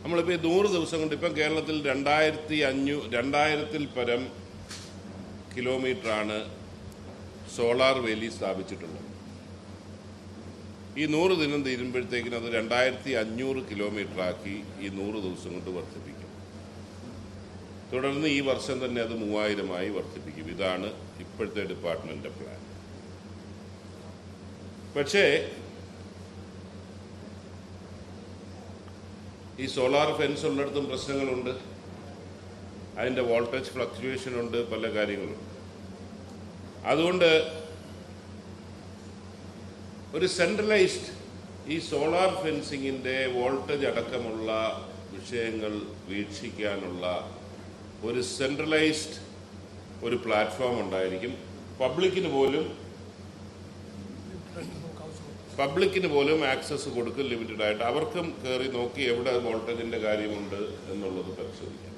നമ്മളിപ്പോൾ 100 ദിവസം കൊണ്ട് ഇപ്പം കേരളത്തിൽ 2500 പരം കിലോമീറ്ററാണ് സോളാർ വേലി സ്ഥാപിച്ചിട്ടുള്ളത്. ഈ 100 ദിനം തീരുമ്പോഴത്തേക്കിനും അത് 2500 കിലോമീറ്ററാക്കി ഈ 100 ദിവസം കൊണ്ട് വർദ്ധിപ്പിക്കും. തുടർന്ന് ഈ വർഷം തന്നെ അത് 3000 വർദ്ധിപ്പിക്കും. ഇതാണ് ഇപ്പോഴത്തെ ഡിപ്പാർട്ട്മെൻറ്റിൻ്റെ പ്ലാൻ. പക്ഷേ ഈ സോളാർ ഫെൻസ് ഉള്ളിടത്തും പ്രശ്നങ്ങളുണ്ട്. അതിൻ്റെ വോൾട്ടേജ് ഫ്ലക്ച്വേഷൻ ഉണ്ട്, പല കാര്യങ്ങളുണ്ട്. അതുകൊണ്ട് ഒരു സെൻട്രലൈസ്ഡ് ഈ സോളാർ ഫെൻസിങ്ങിൻ്റെ വോൾട്ടേജ് അടക്കമുള്ള വിഷയങ്ങൾ വീക്ഷിക്കാനുള്ള ഒരു സെൻട്രലൈസ്ഡ് ഒരു പ്ലാറ്റ്ഫോം ഉണ്ടായിരിക്കും. പബ്ലിക്കിന് പോലും ആക്സസ് കൊടുക്കും, ലിമിറ്റഡ് ആയിട്ട്. അവർക്കും കയറി നോക്കി എവിടെ വോൾട്ടേജിൻ്റെ കാര്യമുണ്ട് എന്നുള്ളത് പരിശോധിക്കാം.